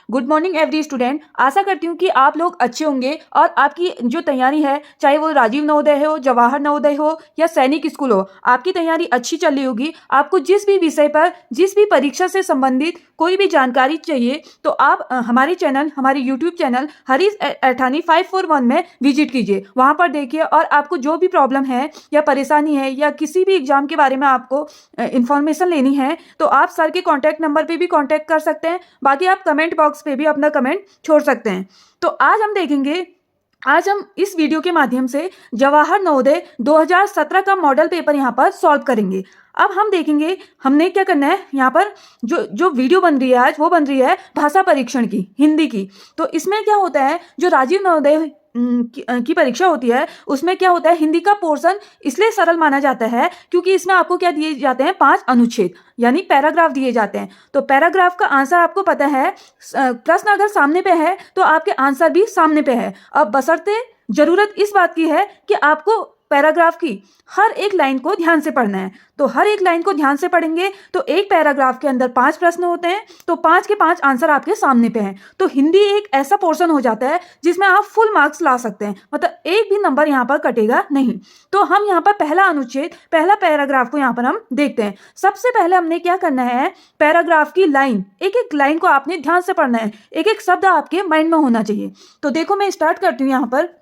Good morning every student. आशा करती हूँ कि आप लोग अच्छे होंगे और आपकी जो तैयारी है, चाहे वो राजीव नवोदय हो, जवाहर नवोदय हो या सैनिक स्कूल हो, आपकी तैयारी अच्छी चल रही होगी। आपको जिस भी विषय पर, जिस भी परीक्षा से संबंधित कोई भी जानकारी चाहिए तो आप हमारे चैनल, हमारे यूट्यूब चैनल हरीश अठानी 541 में विजिट कीजिए। वहाँ पर देखिए और आपको जो भी प्रॉब्लम है या परेशानी है या किसी भी एग्जाम के बारे में आपको इंफॉर्मेशन लेनी है तो आप सर के कॉन्टैक्ट नंबर पे भी कॉन्टैक्ट कर सकते हैं। बाकी आप कमेंट बॉक्स पे भी अपना कमेंट छोड़ सकते हैं। तो आज हम इस वीडियो के माध्यम से जवाहर नवोदय 2017 का मॉडल पेपर यहाँ पर सॉल्व करेंगे। अब हम देखेंगे हमने क्या करना है। यहाँ पर जो वीडियो बन रही है आज, वो बन रही है भाषा परीक्षण की, हिंदी की। तो इसमें क्या होता है, जो राजीव नवोदय की परीक्षा होती है उसमें क्या होता है, हिंदी का पोर्शन इसलिए सरल माना जाता है क्योंकि इसमें आपको क्या दिए जाते हैं, 5 अनुच्छेद यानी पैराग्राफ दिए जाते हैं। तो पैराग्राफ का आंसर आपको पता है, प्रश्न अगर सामने पे है तो आपके आंसर भी सामने पे है। अब बशर्ते जरूरत इस बात की है कि आपको पैराग्राफ की हर एक लाइन को ध्यान से पढ़ना है। तो हर एक लाइन को ध्यान से पढ़ेंगे तो एक पैराग्राफ के अंदर 5 प्रश्न होते हैं, तो 5 के 5 आंसर आपके सामने पे हैं। तो हिंदी एक ऐसा पोर्शन हो जाता है जिसमें आप फुल मार्क्स ला सकते हैं, मतलब एक भी नंबर यहाँ पर कटेगा नहीं। तो हम यहाँ पर पहला अनुच्छेद, पहला पैराग्राफ को यहाँ पर हम देखते हैं। सबसे पहले हमने क्या करना है, पैराग्राफ की लाइन, एक एक लाइन को आपने ध्यान से पढ़ना है, एक एक शब्द आपके माइंड में होना चाहिए। तो देखो मैं स्टार्ट करती हूँ। यहाँ पर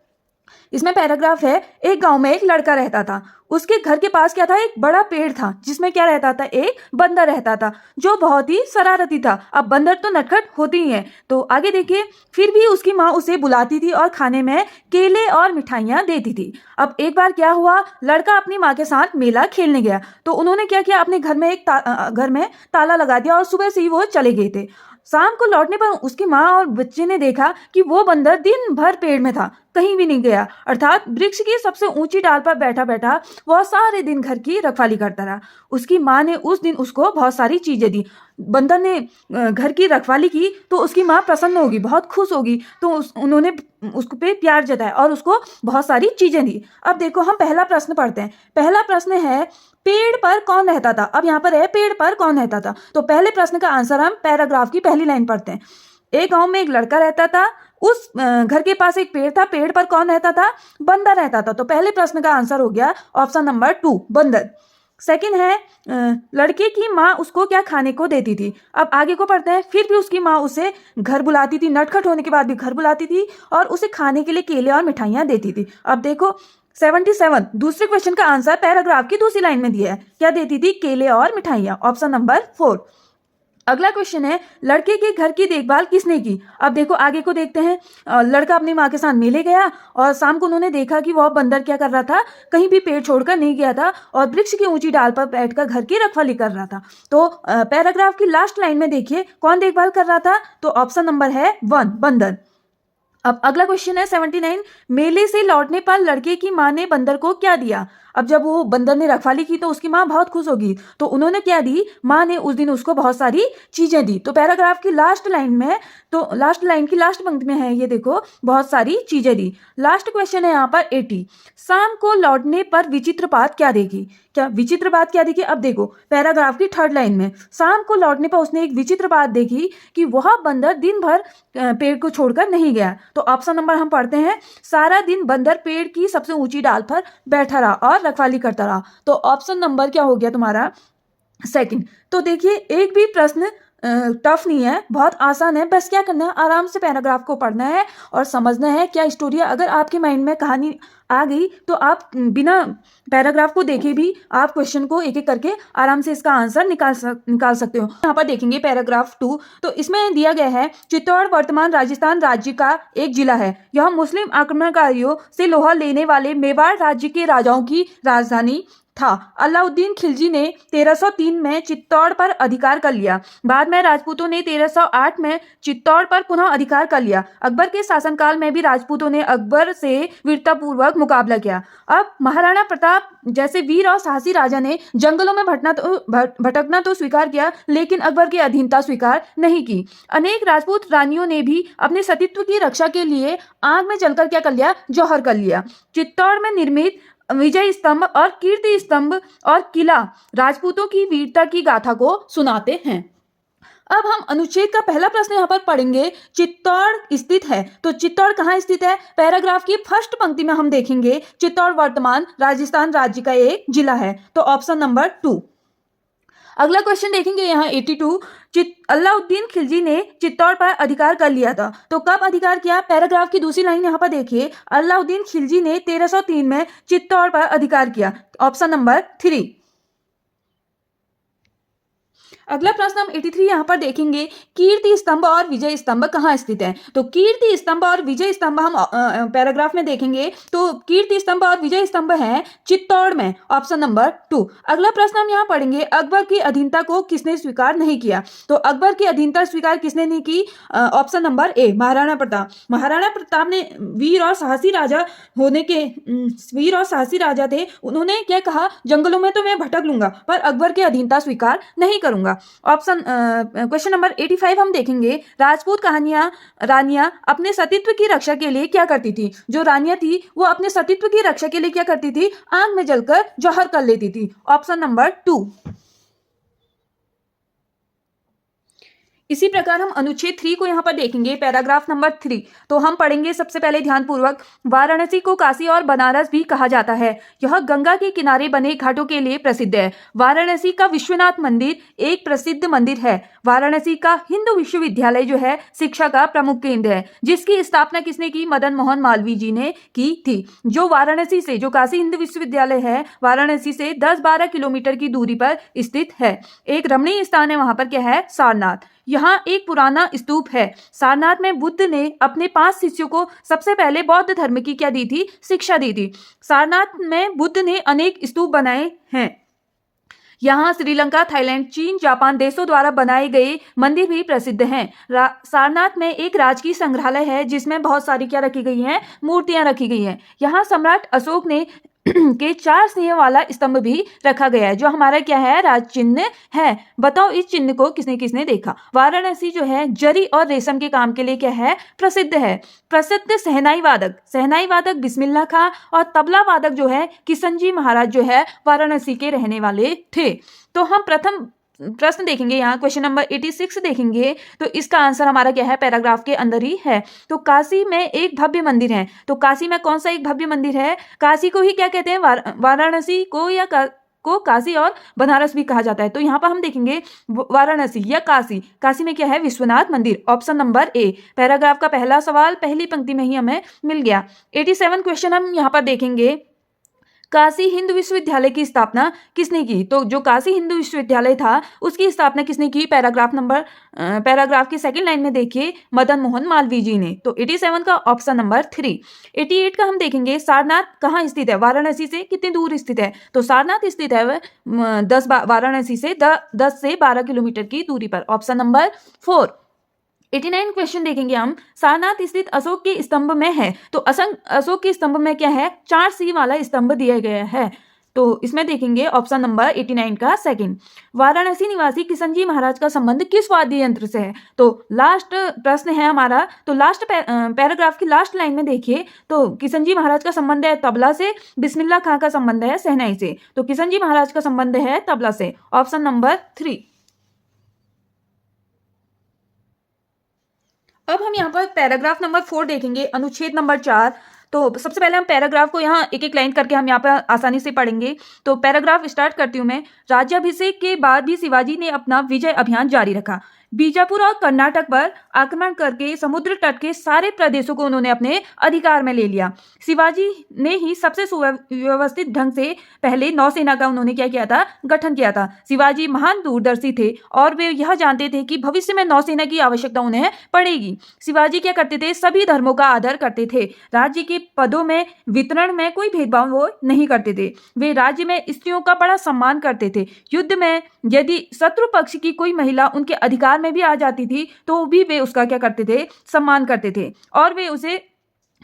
इसमें पैराग्राफ है, एक गांव में एक लड़का रहता था। उसके घर के पास क्या था, एक बड़ा पेड़ था जिसमें क्या रहता था, एक बंदर रहता था जो बहुत ही शरारती था। अब बंदर तो नटखट होती ही है। तो आगे देखिए, फिर भी उसकी माँ उसे बुलाती थी और खाने में केले और मिठाइयाँ देती थी। अब एक बार क्या हुआ, लड़का अपनी माँ के साथ मेला खेलने गया तो उन्होंने क्या किया, अपने घर में घर में ताला लगा दिया और सुबह से ही वो चले गए थे। शाम को लौटने पर उसकी माँ और बच्चे ने देखा कि वो बंदर दिन भर पेड़ में था, कहीं भी नहीं गया, अर्थात वृक्ष की सबसे ऊंची डाल पर बैठा बैठा वह सारे दिन घर की रखवाली करता रहा। उसकी माँ ने उस दिन उसको बहुत सारी चीजें दी। बंदर ने घर की रखवाली की तो उसकी माँ प्रसन्न होगी, बहुत खुश होगी, तो उन्होंने उसको पे प्यार जताया और उसको बहुत सारी चीजें दी। अब देखो हम पहला प्रश्न पढ़ते हैं। पहला प्रश्न है, पेड़ पर कौन रहता था। अब यहाँ पर है, पेड़ पर कौन रहता था। तो पहले प्रश्न का आंसर हम पैराग्राफ की पहली लाइन पढ़ते हैं। एक गांव में एक लड़का रहता था, उस घर के पास एक पेड़ था, पेड़ पर कौन रहता था, बंदर रहता था। तो पहले प्रश्न का आंसर हो गया ऑप्शन नंबर 2, बंदर। सेकंड है, लड़के की माँ उसको क्या खाने को देती थी। अब आगे को पढ़ते हैं। फिर भी उसकी माँ उसे घर बुलाती थी, नटखट होने के बाद भी घर बुलाती थी और उसे खाने के लिए केले और मिठाइयाँ देती थी। अब देखो 77 दूसरे क्वेश्चन का आंसर पैराग्राफ की दूसरी लाइन में दिया है, क्या देती थी, केले और मिठाइयाँ, ऑप्शन नंबर 4। अगला क्वेश्चन है, लड़के के घर की देखभाल किसने की। अब देखो आगे को देखते हैं। लड़का अपनी माँ के साथ मेले गया और शाम को उन्होंने देखा कि वह बंदर क्या कर रहा था, कहीं भी पेड़ छोड़कर नहीं गया था और वृक्ष की ऊंची डाल पर बैठकर घर की रखवाली कर रहा था। तो पैराग्राफ की लास्ट लाइन में देखिए कौन देखभाल कर रहा था, तो ऑप्शन नंबर है 1, बंदर। अब अगला क्वेश्चन है 79, मेले से लौटने पर लड़के की माँ ने बंदर को क्या दिया। अब जब वो बंदर ने रखवाली की तो उसकी माँ बहुत खुश होगी, तो उन्होंने क्या दी, माँ ने उस दिन उसको बहुत सारी चीजें दी। तो पैराग्राफ की लास्ट लाइन में, तो लास्ट लाइन की लास्ट पंक्ति में है, ये देखो बहुत सारी चीजें दी। लास्ट क्वेश्चन है यहाँ पर 80, शाम को लौटने पर विचित्र बात क्या देखी। क्या विचित्र बात क्या देखी। अब देखो पैराग्राफ की थर्ड लाइन में, शाम को लौटने पर उसने एक विचित्र बात देखी कि वह बंदर दिन भर पेड़ को छोड़कर नहीं गया। तो ऑप्शन नंबर हम पढ़ते हैं, सारा दिन बंदर पेड़ की सबसे ऊंची डाल पर बैठा रहा और रखवाली करता रहा। तो ऑप्शन नंबर क्या हो गया तुम्हारा, 2। तो देखिए एक भी प्रश्न टफ नहीं है, बहुत आसान है। बस क्या करना है, आराम से पैराग्राफ को पढ़ना है और समझना है क्या स्टोरी है। अगर आपके माइंड में कहानी आ गई तो आप बिना पैराग्राफ को देखे भी आप क्वेश्चन को एक एक करके आराम से इसका आंसर निकाल सकते हो। यहाँ पर देखेंगे पैराग्राफ 2, तो इसमें दिया गया है, चित्तौड़ वर्तमान राजस्थान राज्य का एक जिला है। यह मुस्लिम आक्रमणकारियों से लोहा लेने वाले मेवाड़ राज्य के राजाओं की राजधानी था। अलाउद्दीन खिलजी ने 1303 में चित्तौड़ पर अधिकार कर लिया। बाद में राजपूतों ने 1308 में चित्तौड़ पर पुनः अधिकार कर लिया। अकबर के शासनकाल में भी राजपूतों ने अकबर से वीरतापूर्वक मुकाबला किया। अब महाराणा प्रताप जैसे वीर और साहसी राजा ने जंगलों में भटकना तो स्वीकार किया, लेकिन अकबर की अधीनता स्वीकार नहीं की। अनेक राजपूत रानियों ने भी अपने सतीत्व की रक्षा के लिए आग में जलकर क्या कर लिया, जौहर कर लिया। चित्तौड़ में निर्मित विजय स्तंभ और कीर्ति स्तंभ और किला राजपूतों की वीरता की गाथा को सुनाते हैं। अब हम अनुच्छेद का पहला प्रश्न यहाँ पर पढ़ेंगे। चित्तौड़ स्थित है, तो चित्तौड़ कहाँ स्थित है? पैराग्राफ की फर्स्ट पंक्ति में हम देखेंगे चित्तौड़ वर्तमान राजस्थान राज्य का एक जिला है, तो ऑप्शन नंबर 2। अगला क्वेश्चन देखेंगे यहाँ 82। अलाउद्दीन खिलजी ने चित्तौड़ पर अधिकार कर लिया था, तो कब अधिकार किया? पैराग्राफ की दूसरी लाइन यहाँ पर देखिए, अलाउद्दीन खिलजी ने 1303 में चित्तौड़ पर अधिकार किया, ऑप्शन नंबर 3। अगला प्रश्न हम 83 यहाँ पर देखेंगे। कीर्ति स्तंभ और विजय स्तंभ कहाँ स्थित है? तो कीर्ति स्तंभ और विजय स्तंभ हम पैराग्राफ में देखेंगे, तो कीर्ति स्तंभ और विजय स्तंभ है चित्तौड़ में, ऑप्शन नंबर 2। अगला प्रश्न हम यहाँ पढ़ेंगे। अकबर की अधीनता को किसने स्वीकार नहीं किया? तो अकबर की अधीनता स्वीकार किसने नहीं की? Option number A, Maharana Pratap. Maharana Pratap ने वीर और साहसी राजा होने के वीर और साहसी राजा थे, उन्होंने क्या कहा? जंगलों में तो मैं भटक लूंगा पर अकबर की अधीनता स्वीकार नहीं करूंगा। ऑप्शन क्वेश्चन नंबर 85 हम देखेंगे। राजपूत रानियां अपने सतीत्व की रक्षा के लिए क्या करती थी? जो रानियां थी वो अपने सतीत्व की रक्षा के लिए क्या करती थी? आग में जलकर जौहर कर लेती थी, ऑप्शन नंबर 2। इसी प्रकार हम अनुच्छेद 3 को यहाँ पर देखेंगे, पैराग्राफ नंबर 3। तो हम पढ़ेंगे सबसे पहले ध्यानपूर्वक। वाराणसी को काशी और बनारस भी कहा जाता है। यह गंगा के किनारे बने घाटों के लिए प्रसिद्ध है। वाराणसी का विश्वनाथ मंदिर एक प्रसिद्ध मंदिर है। वाराणसी का हिंदू विश्वविद्यालय जो है शिक्षा का प्रमुख केंद्र है, जिसकी स्थापना किसने की? मदन मोहन मालवीय जी ने की थी। जो वाराणसी से, जो काशी हिंदू विश्वविद्यालय है, वाराणसी से 10-12 किलोमीटर की दूरी पर स्थित है। एक रमणीय स्थान है वहां पर, क्या है? सारनाथ। यहाँ एक पुराना स्तूप है। सारनाथ में बुद्ध ने अपने 5 शिष्यों को सबसे पहले बौद्ध धर्म की क्या दी थी? शिक्षा दी थी। सारनाथ में बुद्ध ने अनेक स्तूप बनाए हैं। यहाँ श्रीलंका, थाईलैंड, चीन, जापान देशों द्वारा बनाए गए मंदिर भी प्रसिद्ध हैं। सारनाथ में एक राजकीय संग्रहालय है, जिसमें बहुत सारी क्या रखी गई हैं? मूर्तियां रखी गई हैं। यहाँ सम्राट अशोक ने के 4 सिंह वाला स्तंभ भी रखा गया है, जो हमारा क्या है? राज चिन्ह है। बताओ इस चिन्ह को किसने किसने देखा? वाराणसी जो है जरी और रेशम के काम के लिए क्या है? प्रसिद्ध है। प्रसिद्ध सहनाई वादक बिस्मिल्लाह खां और तबला वादक जो है किशनजी महाराज जो है वाराणसी के रहने वाले थे। तो हम प्रथम प्रश्न देखेंगे, यहाँ क्वेश्चन नंबर 86 देखेंगे, तो इसका आंसर हमारा क्या है? पैराग्राफ के अंदर ही है। तो काशी में एक भव्य मंदिर है। तो काशी में कौन सा एक भव्य मंदिर है? काशी को ही क्या कहते हैं? वाराणसी को या को काशी और बनारस भी कहा जाता है। तो यहाँ पर हम देखेंगे वाराणसी या काशी। काशी में क्या है? विश्वनाथ मंदिर, ऑप्शन नंबर ए। पैराग्राफ का पहला सवाल पहली पंक्ति में ही हमें मिल गया। 87 क्वेश्चन हम यहाँ पर देखेंगे। काशी हिंदू विश्वविद्यालय की स्थापना किसने की? तो जो काशी हिंदू विश्वविद्यालय था उसकी स्थापना किसने की? पैराग्राफ की सेकंड लाइन में देखिए, मदन मोहन मालवीय जी ने। तो 87 का ऑप्शन नंबर 3। 88 का हम देखेंगे। सारनाथ कहाँ स्थित है? वाराणसी से कितनी दूर स्थित है? तो सारनाथ स्थित है वाराणसी से 10 से 12 किलोमीटर की दूरी पर, ऑप्शन नंबर 4। 89 क्वेश्चन देखेंगे हम। सारनाथ स्थित अशोक के स्तंभ में है। तो अशोक के स्तंभ में क्या है? 4 सिंह वाला स्तंभ दिया गया है। तो इसमें देखेंगे ऑप्शन नंबर 89 का सेकंड। वाराणसी निवासी किशनजी महाराज का संबंध किस वाद्य यंत्र से है? तो लास्ट प्रश्न है हमारा। तो लास्ट पैराग्राफ की लास्ट लाइन में देखिए, तो किशनजी महाराज का संबंध है तबला से, बिस्मिल्लाह खां का संबंध है शहनाई से। तो किशनजी महाराज का संबंध है तबला से, ऑप्शन नंबर 3। अब हम यहाँ पर पैराग्राफ नंबर 4 देखेंगे, अनुच्छेद नंबर 4। तो सबसे पहले हम पैराग्राफ को यहाँ एक एक लाइन करके हम यहाँ पर आसानी से पढ़ेंगे। तो पैराग्राफ स्टार्ट करती हूँ मैं। राज्याभिषेक के बाद भी शिवाजी ने अपना विजय अभियान जारी रखा। बीजापुर और कर्नाटक पर आक्रमण करके समुद्र तट के सारे प्रदेशों को उन्होंने अपने अधिकार में ले लिया। शिवाजी ने ही सबसे सुव्यवस्थित ढंग से पहले नौसेना का उन्होंने क्या किया था? गठन किया था। शिवाजी महान दूरदर्शी थे और वे यह जानते थे कि भविष्य में नौसेना की आवश्यकता उन्हें पड़ेगी। शिवाजी क्या करते थे? सभी धर्मों का आदर करते थे। राज्य के पदों में वितरण में कोई भेदभाव वो नहीं करते थे। वे राज्य में स्त्रियों का बड़ा सम्मान करते थे। युद्ध में यदि शत्रु पक्ष की कोई महिला उनके अधिकार में भी आ जाती थी तो भी वे उसका क्या करते थे? सम्मान करते थे और वे उसे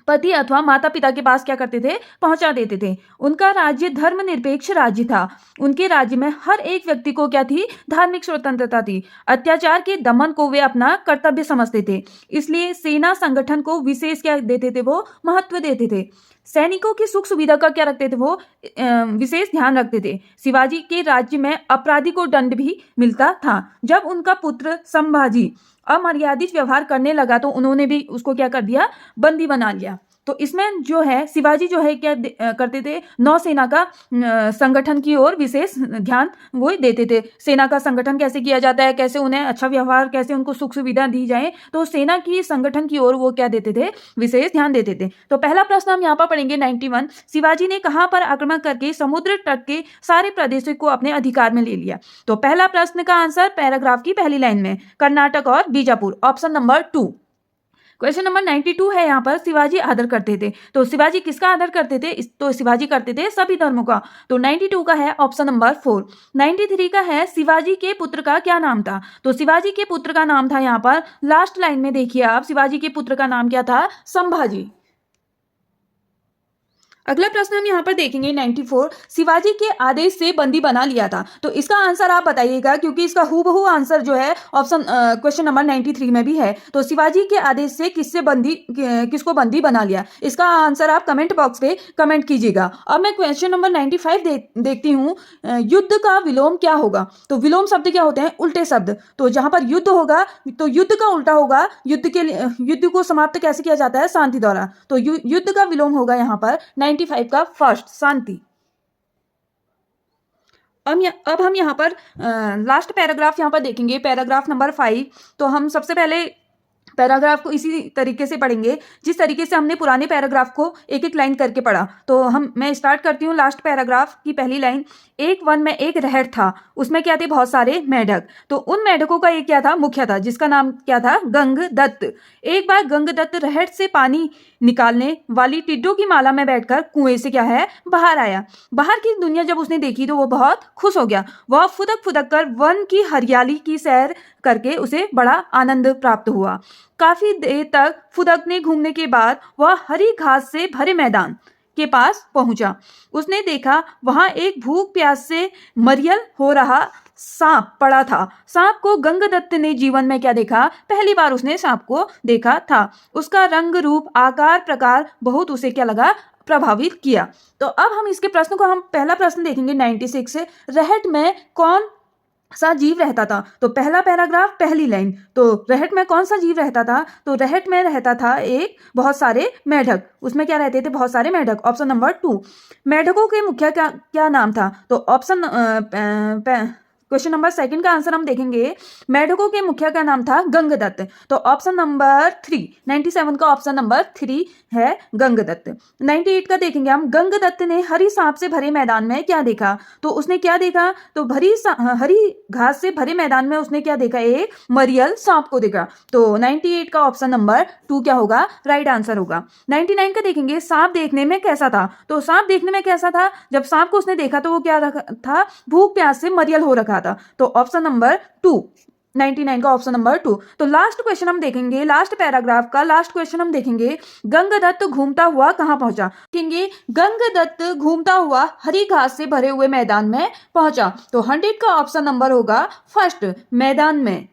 पति अथवा माता पिता के पास क्या करते थे, पहुंचा देते थे। उनका राज्य धर्मनिरपेक्ष राज्य था। उनके राज्य में हर एक व्यक्ति को क्या थी, धार्मिक स्वतंत्रता थी। अत्याचार के दमन को वे अपना कर्तव्य समझते थे, इसलिए सेना संगठन को विशेष क्या देते थे, वो महत्व देते थे। सैनिकों की सुख सुविधा का क्या रखते थे, वो विशेष ध्यान रखते थे। शिवाजी के राज्य में अपराधी को दंड भी मिलता था। जब उनका पुत्र संभाजी अमर्यादित व्यवहार करने लगा तो उन्होंने भी उसको क्या कर दिया, बंदी बना लिया। तो इसमें जो है शिवाजी जो है क्या करते थे, नौसेना का संगठन की ओर विशेष ध्यान वो देते थे। सेना का संगठन कैसे किया जाता है, कैसे उन्हें अच्छा व्यवहार, कैसे उनको सुख सुविधा दी जाए, तो सेना की संगठन की ओर वो क्या देते थे, विशेष ध्यान देते थे। तो पहला प्रश्न हम यहाँ पर पढ़ेंगे 91। शिवाजी ने कहाँ पर आक्रमण करके समुद्र तट के सारे प्रदेशों को अपने अधिकार में ले लिया? तो पहला प्रश्न का आंसर पैराग्राफ की पहली लाइन में, कर्नाटक और Bijapur, option number 2। Question number 92 है, यहाँ पर शिवाजी आदर करते थे। तो शिवाजी किसका आदर करते थे? तो शिवाजी करते थे सभी धर्मों का। तो 92 का है ऑप्शन नंबर 4। 93 का है, शिवाजी के पुत्र का क्या नाम था? तो शिवाजी के पुत्र का नाम था, यहाँ पर लास्ट लाइन में देखिए आप, शिवाजी के पुत्र का नाम क्या था, संभाजी। अगला प्रश्न हम यहाँ पर देखेंगे 94। शिवाजी के आदेश से बंदी बना लिया था। तो इसका आंसर आप बताइएगा, क्योंकि इसका हूबहू आंसर जो है ऑप्शन क्वेश्चन नंबर 93 में भी है। तो शिवाजी के आदेश से किसको बंदी बना लिया? इसका आंसर आप कमेंट बॉक्स पे कमेंट कीजिएगा। अब मैं क्वेश्चन नंबर 95 देखती हूँ। युद्ध का विलोम क्या होगा? तो विलोम शब्द क्या होते हैं? उल्टे शब्द। तो जहां पर युद्ध होगा तो युद्ध का उल्टा होगा, युद्ध को समाप्त कैसे किया जाता है? शांति द्वारा। तो युद्ध का विलोम होगा यहाँ पर 95 का फर्स्ट, शांति। अब हम यहाँ पर लास्ट पैराग्राफ यहाँ पर देखेंगे, पैराग्राफ नंबर 5। तो हम सबसे पहले पैराग्राफ को इसी तरीके से पढ़ेंगे जिस तरीके से हमने पुराने पैराग्राफ को एक एक लाइन करके पढ़ा। तो मैं स्टार्ट करती हूँ लास्ट पैराग्राफ की पहली लाइन। एक वन में एक रहर था, उसमें क्या थे, बहुत सारे मेढक। तो उन मेढकों का एक क्या था, मुखिया था, जिसका नाम क्या था, गंगदत्त। एक बार गंगदत्त रहर से पानी निकालने वाली टिड्डों की माला में बैठकर कुएं से क्या है, बाहर आया। बाहर की दुनिया जब उसने देखी तो वो बहुत खुश हो गया। वह फुदक फुदक कर वन की हरियाली की सैर करके उसे बड़ा आनंद प्राप्त हुआ। काफी देर तक फुदकने घूमने के बाद वह हरी घास से भरे मैदान के पास पहुंचा। उसने देखा वहां एक भूख प्यास से मरियल हो रहा सांप पड़ा था। सांप को गंगदत्त ने जीवन में क्या देखा, पहली बार उसने सांप को देखा था। उसका रंग रूप आकार प्रकार बहुत उसे क्या लगा, प्रभावित किया। तो अब हम इसके प्रश्न को, हम पहला प्रश्न देखेंगे 96 से। रहट में कौन सा जीव रहता था? तो पहला पैराग्राफ पहली लाइन। तो रहट में कौन सा जीव रहता था? तो रहट में रहता था एक बहुत सारे मेढक। उसमें क्या रहते थे, बहुत सारे मेढक, ऑप्शन नंबर 2। मेढकों के मुखिया क्या नाम था? तो ऑप्शन क्वेश्चन नंबर 2 का आंसर हम देखेंगे, मेढकों के मुखिया का नाम था गंगदत्त। तो ऑप्शन नंबर 3, 97 का ऑप्शन नंबर 3 है गंगदत्त। 98 का देखेंगे हम, गंगदत्त ने हरी सांप से भरे मैदान में क्या देखा? तो उसने क्या देखा? तो हरी घास से भरे मैदान में उसने क्या देखा, एक मरियल सांप को देखा। तो 98 का ऑप्शन नंबर 2 क्या होगा, राइट आंसर होगा। 99 का देखेंगे, सांप देखने में कैसा था? तो सांप देखने में कैसा था, जब सांप को उसने देखा तो वो क्या था, भूख प्यास से मरियल हो रखा था। तो ऑप्शन नंबर 2, 99 का ऑप्शन नंबर 2। तो लास्ट क्वेश्चन हम देखेंगे, लास्ट पैराग्राफ का लास्ट क्वेश्चन हम देखेंगे, गंगदत्त घूमता हुआ कहां पहुंचा? देखेंगे, गंगदत्त घूमता हुआ हरी घास से भरे हुए मैदान में पहुंचा। तो 100 का ऑप्शन नंबर होगा फर्स्ट, मैदान में।